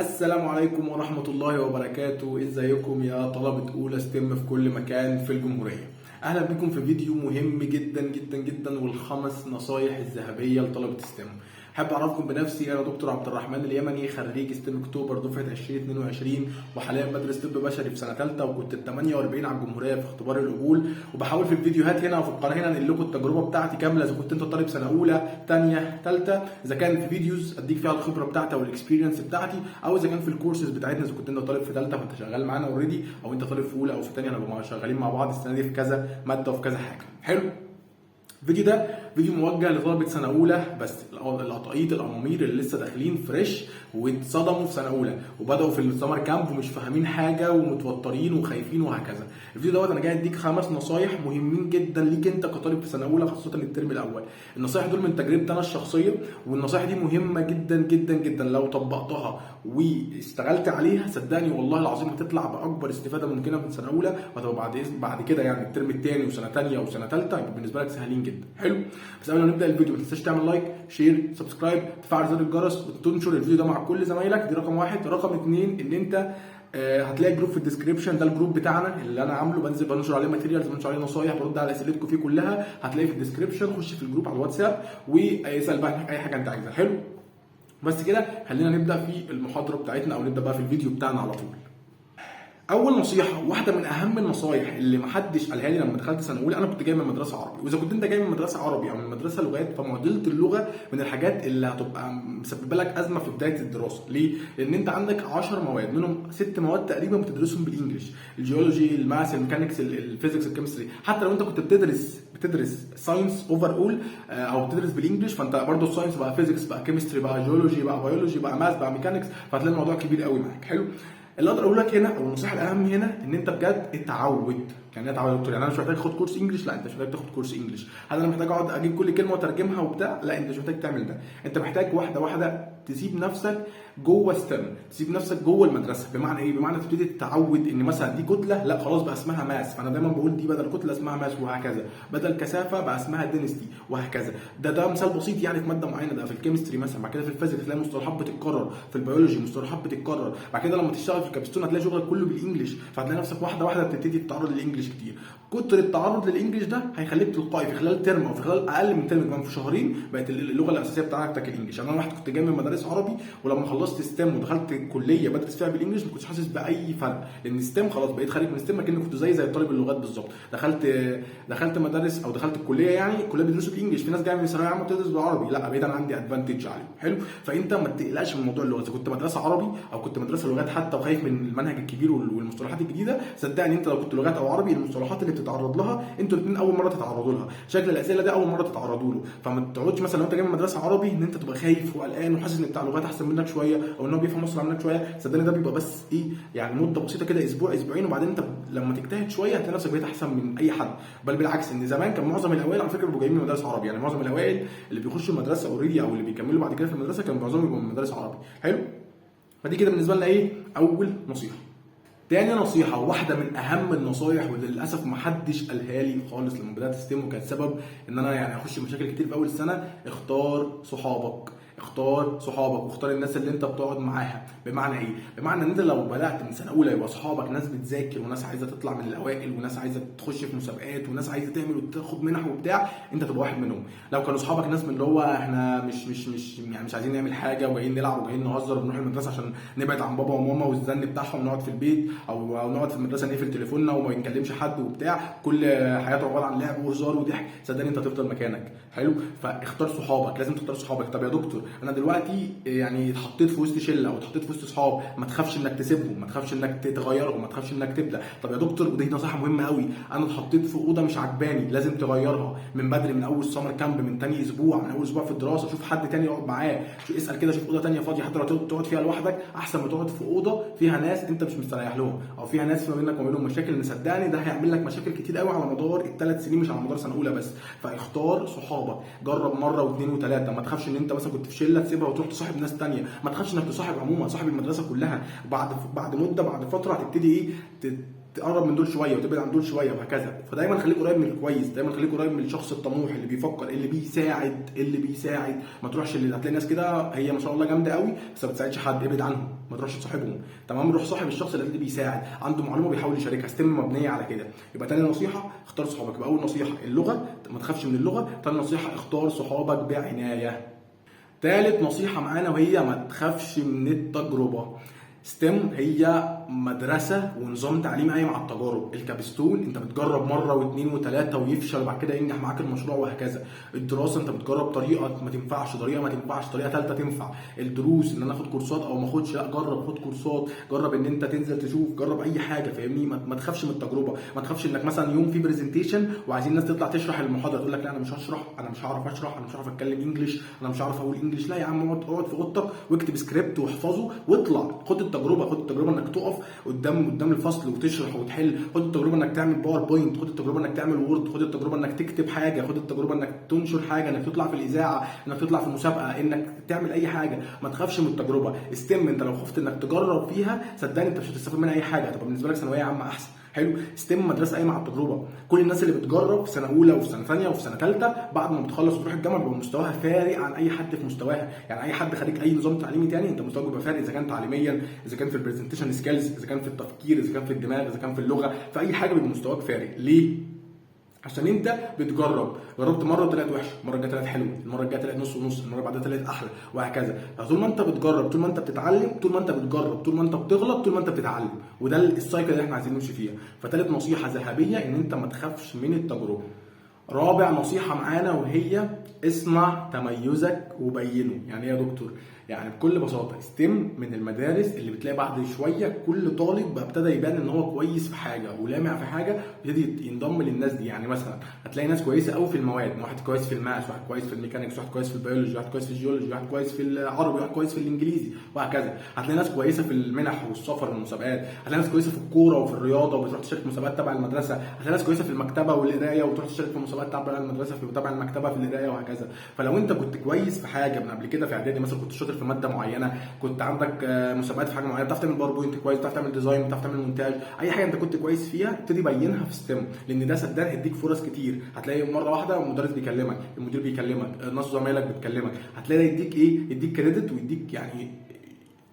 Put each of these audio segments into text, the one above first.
السلام عليكم ورحمة الله وبركاته. ازيكم يا طلبة اولى ستيم في كل مكان في الجمهورية؟ اهلا بكم في فيديو مهم جدا جدا جدا، والخمس نصايح الذهبية لطلبة ستيم. حابب اعرفكم بنفسي، انا دكتور عبد الرحمن اليمني، خريج ستيم اكتوبر دفعة 2022، وحاليا بدرس طب بشري في سنة ثالثة، وكنت ال 48 على الجمهورية في اختبار القبول. وبحاول في الفيديوهات هنا وفي القناة هنا انقل لكم التجربة بتاعتي كاملة، اذا كنت انت طالب سنة اولى ثانية ثالثة، اذا كان في فيديوز اديك فيها الخبرة بتاعتي او الاكسبيرينس بتاعتي، او اذا كان في الكورسز بتاعتنا، اذا كنت انت طالب في ثالثة فانت شغال معانا اوريدي، او انت طالب في اولى او في ثانية هنبقى شغالين مع بعض السنة دي في كذا مادة وفي كذا حاجة. حلو. الفيديو ده فيديو موجه لطلبه سنه اولى بس، القطاقيط الامامير اللي لسه داخلين فريش واتصدموا في سنه اولى وبداوا في السمر كامب ومش فاهمين حاجه ومتوترين وخايفين وهكذا. الفيديو دوت انا جاي اديك 5 نصايح مهمين جدا ليك انت كطالب في سنه اولى، خاصه الترم الاول. النصايح دول من تجربتي انا الشخصيه، والنصايح دي مهمه جدا جدا جدا. لو طبقتها واشتغلت عليها صدقني والله العظيم هتطلع باكبر استفاده ممكنه من سنه اولى، وهتبقى بعد كده يعني الترم الثاني وسنه ثانيه وسنه ثالثه يبقى بالنسبه لك سهلين جدا. حلو. بس قبل ما نبدا الفيديو ما تنساش تعمل لايك، شير، سبسكرايب، تفعل زر الجرس، وتنشر الفيديو ده مع كل زمايلك. دي رقم واحد. رقم اتنين ان انت هتلاقي جروب في الديسكربشن، ده الجروب بتاعنا اللي انا عامله، بنشر عليه ماتيريالز، بنشر عليه نصايح، برد على اسئلتكم فيه كلها. هتلاقيه في الديسكربشن، خش في الجروب على الواتساب واسال بقى اي حاجه انت عايزها. حلو. بس كده خلينا نبدا في المحاضره بتاعتنا، او نبدا بقى في الفيديو بتاعنا على طول. اول نصيحه، واحده من اهم النصايح اللي محدش قالها لي لما دخلت سنه اولى. انا كنت جاي من مدرسه عربي، واذا كنت انت جاي من مدرسه عربي او من مدرسه لغات، فمعضله اللغه من الحاجات اللي هتبقى مسببه لك ازمه في بدايه الدراسه. ليه؟ لان انت عندك 10 مواد، منهم 6 مواد تقريبا بتدرسهم بالانجلش: الجيولوجي، الماث، الميكانكس، الفيزيكس، الكيمستري. حتى لو انت كنت بتدرس ساينس اوفر اول او بتدرس بالانجلش، فانت برضه الساينس بقى فيزيكس، بقى كيمستري، بقى جيولوجي، بقى بيولوجي، بقى ماث، بقى ميكانكس، فهتلاقي الموضوع كبير قوي معاك. حلو. اللي اقدر اقول لك هنا، او النصيحه الاهم هنا، ان انت بجد اتعود. يعني ايه اتعود يا دكتور؟ يعني انا مش محتاج اخد كورس انجلش؟ لا، انت مش محتاج تاخد كورس انجلش. هل انا محتاج اقعد اجيب كل كلمه واترجمها وبتاع؟ لا، انت مش محتاج تعمل ده. انت محتاج واحده واحده تسيب نفسك جوه ستيم، تسيب نفسك جوه المدرسه. بمعنى ايه؟ بمعنى تبتدي تتعود ان مثلا دي كتله، لا خلاص بقى اسمها ماس، فانا دايما بقول دي بدل كتله اسمها ماس، وهكذا. بدل كثافه بقى اسمها دينستي، وهكذا. ده مثال بسيط يعني في ماده معينه. ده في الكيمستري مثلا، بعد كده في الفيزيكس تلاقي مصطلحات بتتكرر، في البيولوجي مصطلحات بتتكرر، بعد كده لما تشتغل في الكابستون هتلاقي شغلك كله بالانجلش، فهتلاقي نفسك واحده واحده بتبتدي تتعرض للانجلش كتير. كتر التعرض للانجلش ده هيخليك تلقائي في خلال ترم او في خلال اقل من ترم، كمان في شهرين بقت اللغه الاساسيه بتاعتك الانجلش. يعني انا واحد كنت جاي من مدارس عربي، ولما خلصت ستيم ودخلت كليه بدرس فيها بالانجلش ما كنتش حاسس باي فرق، لان ستيم خلاص بقيت خارج من ستيم كأني كنت زي طالب اللغات بالظبط. دخلت مدارس او دخلت الكليه، يعني الكليه بيدرسوا بالانجلش، في ناس جايه من ثانويه عامه بتدرس بالعربي، لا بقيت انا عندي ادفانتج عليه. حلو. فانت ما تقلقش من موضوع اللغه. اذا كنت مدرسه عربي او كنت مدرسه لغات حتى وخايف من المنهج الكبير والمصطلحات الجديده، صدقني انت لو كنت لغات او عربي، المصطلحات اللي بتتعرض لها انتوا الاثنين اول مره تتعرضوا لها، شكل الاسئله ده اول مره تتعرضوا له. فما تقعدش مثلا لو انت جاي من مدرسه عربي ان انت تبقى خايف وقلقان وحاسس ان بتاع لغات احسن منك شويه، او ان هو بيفهم اسرع منك شويه. صدقني ده بيبقى بس ايه، يعني مده بسيطه كده، اسبوع اسبوعين، وبعدين انت لما تجتهد شويه هتلاقي نفسك بقيت احسن من اي حد. بل بالعكس، ان زمان كان معظم الاوائل على فكره بيبقوا جايين من مدارس عربي. يعني معظم الاوائل اللي بيخشوا المدرسه اوريدي او اللي بيكملوا بعد كده في المدرسه كان معظمهم بيبقوا من مدارس عربي. حلو. فدي كده بالنسبه لنا ايه، اول نصيحه. تاني نصيحة، واحدة من أهم النصايح واللي للأسف محدش قالها لي خالص لما بدأت ستيم، وكانت سبب إن أنا يعني أخش مشاكل كتير في أول سنة: اختار صحابك. اختار صحابك واختار الناس اللي انت بتقعد معاها. بمعنى ايه؟ بمعنى ان انت لو بدات من سنه اولى يبقى صحابك ناس بتذاكر وناس عايزه تطلع من الاوائل وناس عايزه تخش في مسابقات وناس عايزه تعمل وتاخد منح وبتاع، انت تبقى واحد منهم. لو كانوا صحابك ناس من اللي هو احنا مش عايزين نعمل حاجه وجايين نلعب وجايين نهزر ونروح المدرسه عشان نبعد عن بابا وماما والزن بتاعهم، نقعد في البيت او نقعد في المدرسه نقفل تليفوننا وما نكلمش حد وبتاع، كل حياته عباره عن لعب وهزار وضحك، صدقني انت هتفضل مكانك. حلو. فاختار صحابك، لازم تختار صحابك. طب يا دكتور انا دلوقتي يعني اتحطيت في وسط شله او اتحطيت في وسط صحاب، ما تخافش انك تسيبهم، ما تخافش انك تغيرهم، ما تخافش انك تبدا. طب يا دكتور، ودي نصيحه مهمه قوي، انا اتحطيت في اوضه مش عجباني، لازم تغيرها من بدري، من اول سمر كامب، من تاني اسبوع، من اول اسبوع في الدراسه. شوف حد تاني يقعد معاه، اسال كده، شوف اوضه تانيه فاضيه، حتى لو تقعد فيها لوحدك احسن ما تقعد في اوضه فيها ناس انت مش مستريح لهم، او فيها ناس ما بينك وما بينهم مشاكل. ان صدقني ده هيعمل لك مشاكل كتير قوي على مدار ال3 سنين، مش على مدار سنه اولى بس. فاختار صحابك، جرب مره واثنين وثلاثه. ما تخافش ان انت مثلا كنت في شله تسيبها وتروح تصاحب ناس تانيه، ما تخافش انك تصاحب عموما، صاحب المدرسه كلها. بعد مده، بعد فتره هتبتدي ايه، تقرب من دول شويه وتبعد عن دول شويه وهكذا. فدايما خليك قريب من الكويس، دايما خليك قريب من الشخص الطموح اللي بيفكر، اللي بيساعد. ما تروحش اللي هتلاقي ناس كده هي ما شاء الله جامده قوي بس ما بتساعدش حد، ابعد عنهم، ما تروحش تصاحبهم. تمام، روح صاحب الشخص اللي بيساعد، عنده معلومه بيحاول يشاركها، ستيم مبنيه على كده. يبقى تاني نصيحه اختار صحابك. يبقى اول نصيحه اللغه، ما تخافش من اللغه. تاني نصيحه اختار صحابك بعنايه. تالت نصيحه معانا وهي ما تخافش من التجربه. ستيم هي مدرسه ونظام تعليمي قايم على التجارب. الكابستون انت بتجرب مره واثنين وثلاثه ويفشل وبعد كده ينجح معاك المشروع وهكذا. الدراسه انت بتجرب طريقه ما تنفعش، طريقه ثالثه تنفع. الدروس ان انا اخد كورسات او ما اخدش، لا جرب، خد كورسات، جرب ان انت تنزل تشوف، جرب اي حاجه، فاهمني؟ ما تخافش من التجربه. ما تخافش انك مثلا يوم في برزنتيشن وعايزين الناس تطلع تشرح المحاضره تقول لك لا انا مش هشرح، انا مش هعرف اشرح، انا مش هعرف اتكلم انجلش، انا مش هعرف اقول انجلش. لا يا عم، اقعد في اوضتك واكتب سكريبت واحفظه واطلع. خد التجربه انك تقف قدام الفصل وتشرح وتحل. خد التجربه انك تعمل باوربوينت، خد التجربه انك تعمل وورد، خد التجربه انك تكتب حاجه، خد التجربه انك تنشر حاجه، انك تطلع في الاذاعه، انك تطلع في مسابقه، انك تعمل اي حاجه. ما تخافش من التجربه. ستيم انت لو خفت انك تجرب فيها صدقني انت مش هتستفاد منها اي حاجه، هتبقى بالنسبه لك ثانويه عامه احسن. حلو. ستيم مدرسه قايمه على التجربه. كل الناس اللي بتجرب في سنه اولى وفي سنه ثانيه وفي سنه ثالثه بعد ما بتخلص وتروح الجامعه بيبقى مستواها فارق عن اي حد في مستواها. يعني اي حد خريج اي نظام تعليمي تاني انت مستواك بيبقى فارق، اذا كان تعليميا، اذا كان في البرزنتيشن سكيلز، اذا كان في التفكير، اذا كان في الدماغ، اذا كان في اللغه، في اي حاجه بيبقى مستواك فارق. ليه؟ عشان انت بتجرب. جربت مره طلعت وحشه، المره الجايه طلعت حلوه، المره الجايه طلعت نص ونص، المره اللي بعدها طلعت احلى وهكذا. فطول ما انت بتجرب، طول ما انت بتتعلم، طول ما انت بتجرب، طول ما انت بتغلط، طول ما انت بتتعلم. وده السايكل اللي احنا عايزين نمشي فيها. فتالت نصيحه ذهبيه ان انت ما تخافش من التجربه. رابع نصيحه معانا وهي اسمع تميزك وبينه. يعني ايه يا دكتور؟ يعني بكل بساطه ستيم من المدارس اللي بتلاقي بعد شويه كل طالب بقى ابتدى يبان ان هو كويس في حاجه ولامع في حاجه، يبتدي ينضم للناس دي. يعني مثلا هتلاقي ناس كويسه قوي في المواد، واحد كويس في الماث، واحد كويس في الميكانيكس، واحد كويس في البيولوجي، واحد كويس في الجيولوجي، واحد كويس في العربي، واحد كويس في الانجليزي وهكذا. هتلاقي ناس كويسه في المنح والسفر والمسابقات، هتلاقي ناس كويسه في الكوره وفي الرياضه وبتروح تشارك في مسابقات تبع المدرسه، هتلاقي ناس كويسه في المكتبه والقرايه وتروح تشارك في مسابقات تبع المدرسه في تبع المكتبه في القرايه وهكذا. فلو انت كنت كويس في حاجه من قبل كده في اعدادي مثلا، كنت شاطر في ماده معينه، كنت عندك مسابقات في حاجه معينه، بتعرف تعمل باوربوينت كويس، بتعرف تعمل ديزاين، بتعرف تعمل مونتاج، اي حاجه انت كنت كويس فيها ابتدي بينها في ستيم. لان ده صدقني هيديك فرص كتير. هتلاقي مره واحده المدرس بيكلمك، المدير بيكلمك، ناس زمايلك بتكلمك، هتلاقي يديك ايه، يديك كريدت ويديك يعني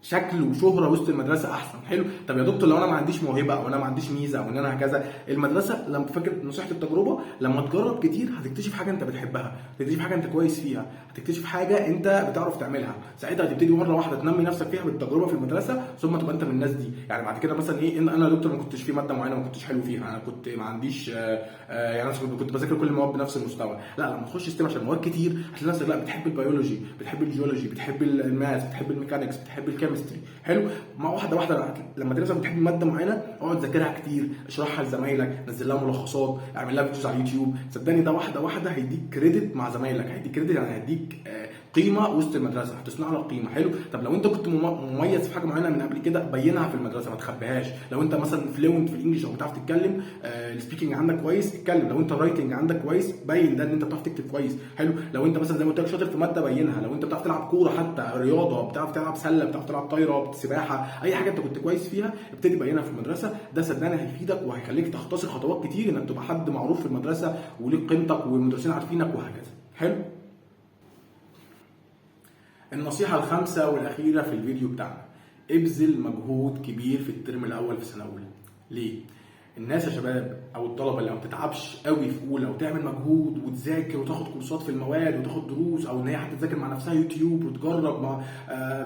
شكل وشهره وسط المدرسه احسن. حلو. طب يا دكتور لو انا ما عنديش موهبه او انا ما عنديش ميزه او ان انا هكذا، المدرسه لما فاكر نصيحه التجربه، لما تجرب كتير هتكتشف حاجه انت بتحبها، هتكتشف حاجه انت كويس فيها، هتكتشف حاجه انت بتعرف تعملها. ساعتها هتبتدي مره واحده تنمي نفسك فيها بالتجربه في المدرسه، ثم تبقى انت من الناس دي. يعني بعد كده مثلا ايه، ان انا يا دكتور ما كنتش في ماده معينه ما كنتش حلو فيها، انا كنت ما عنديش يعني انا كنت بذاكر كل المواد بنفس المستوى. لا لما تخش ستيم عشان مواد كتير هتلاقي نفسك لا بتحب البيولوجي، بتحب الجيولوجي، بتحب الماث، بتحب الميكانيكس، بتحب الكيمستري. حلو. مع واحده لما تلاقي نفسك بتحب ماده معينه اقعد ذاكرها كتير، اشرحها لزمايلك، نزل لها ملخصات، اعمل لها فيديوز على اليوتيوب. صدقني ده واحده هيديك كريدت مع زمايلك، هيديك كريدت يعني هيديك قيمه وسط المدرسه، هتصنع لك قيمه. حلو. طب لو انت كنت مميز في حاجه معينه من قبل كده بينها في المدرسه، ما تخبيهاش. لو انت مثلا فلوينت في الانجليش او بتعرف تتكلم، السبيكنج عندك كويس، اتكلم. لو انت الرايتنج عندك كويس بين ده ان انت بتعرف تكتب كويس. حلو. لو انت مثلا زي ما قلت لك شاطر في ماده بينها. لو انت بتعرف تلعب كوره، حتى رياضه، بتعرف تلعب سله، بتعرف تلعب طايره، سباحه، اي حاجه انت كنت كويس فيها ابتدي بينها في المدرسه. ده صدقني هيفيدك وهيخليك تختصر خطوات كتير انك تبقى حد معروف في المدرسه وليك قيمتك والمدرسين عارفينك وهكذا. حلو. النصيحه الخامسه والاخيره في الفيديو بتاعنا، ابذل مجهود كبير في الترم الاول في سنه اولى. ليه؟ الناس يا شباب او الطلبه اللي ما بتتعبش قوي في اولى وتعمل مجهود وتذاكر وتاخد كورسات في المواد وتاخد دروس، او ان هي حتى تذاكر مع نفسها يوتيوب وتجرب مع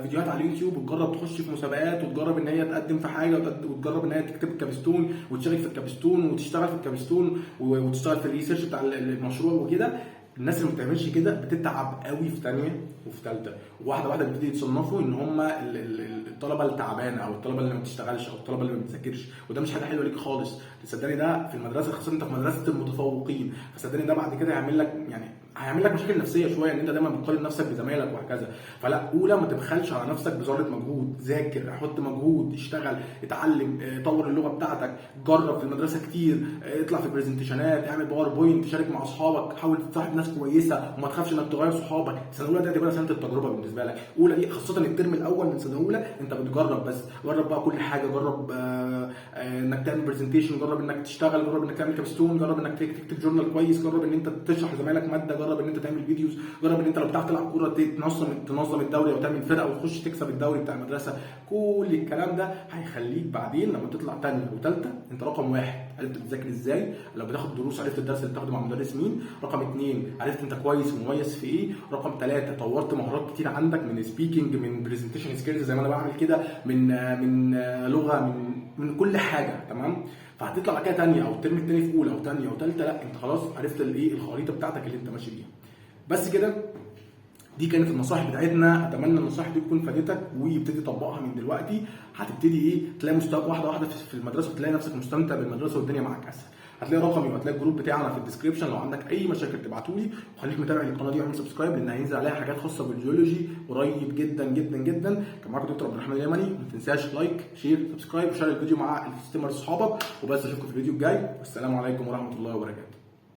فيديوهات على اليوتيوب، وتجرب تخش في مسابقات، وتجرب ان هي تقدم في حاجه، وتجرب ان هي تكتب الكابستون وتشارك في الكابستون وتشتغل في الكابستون وتشتغل في الريسيرش بتاع المشروع وكده. الناس اللي ما بتعملش كده بتتعب قوي في ثانيه وفي ثالثه، واحده بيبتدي يتصنفوا ان هم الطلبه التعبانه او الطلبه اللي ما بتشتغلش او الطلبه اللي ما بتذاكرش. وده مش حاجه حلوه ليك خالص. تصدقني ده في المدرسه، خاصه انت في مدرسه المتفوقين، فصدقني ده بعد كده هيعمل لك يعني هيعمل لك مشاكل نفسيه شويه ان انت دايما بتقارن نفسك بزمايلك وهكذا. فلا، اولى ما تبخلش على نفسك بذره مجهود، ذاكر، حط مجهود، اشتغل، اتعلم، طور اللغه بتاعتك، جرب في المدرسه كتير، اطلع في برزنتيشنات، اعمل باوربوينت، شارك مع اصحابك، حاول تصاحب ناس كويسه وما تخافش انك تغير صحابك. سنه اولى دي هتبقى سنه التجربه بالنسبه لك. اولى دي خاصه الترم الاول من سنه اولى انت بتجرب بس، جرب بقى كل حاجه، جرب انك تعمل برزنتيشن، جرب انك تشتغل، جرب انك تعمل كابستون، جرب انك تكتب جورنال كويس، جرب ان انت تشرح لزمايلك ماده، جرب ان انت تعمل فيديوز، جرب ان انت لو بتعرف تلعب كوره تنظم الدوري او تعمل فرقه وتخش تكسب الدوري بتاع المدرسه. كل الكلام ده هيخليك بعدين لما تطلع ثانيه وثالثه انت رقم واحد عرفت بتذاكر ازاي، لو بتاخد دروس عرفت الدرس اللي بتاخده مع مدرس مين، رقم اثنين عرفت انت كويس ومميز في ايه، رقم ثلاثه طورت مهارات كتير عندك من سبيكنج، من برزنتيشن سكيلز زي ما انا بعمل كده، من لغه، من كل حاجه. تمام؟ فهتطلع بعد كده ثانيه او الترم الثاني في اولى او ثانيه او ثالثه، لا انت خلاص عرفت الايه الخريطه بتاعتك اللي انت ماشي بيها. بس كده، دي كانت النصائح بتاعتنا. اتمنى النصائح دي تكون فادتك ويبتدي تطبقها من دلوقتي. هتبتدي تلاقي مستواك واحده واحده في المدرسه، وتلاقي نفسك مستمتع بالمدرسه والدنيا معاك اسهل. هتلاقي رقمي وهتلاقي الجروب بتاعنا في الديسكربشن، لو عندك اي مشاكل تبعته لي. وخليك متابع للقناه دي واعمل سبسكرايب لان هينزل عليها حاجات خاصه بالجيولوجي قريب جدا جدا جدا. كان معاكم دكتور عبد الرحمن اليمني. ما تنساش لايك، شير، سبسكرايب، وشير الفيديو مع اصحابك. وبس اشوفكم في الفيديو الجاي، والسلام عليكم ورحمه الله وبركاته.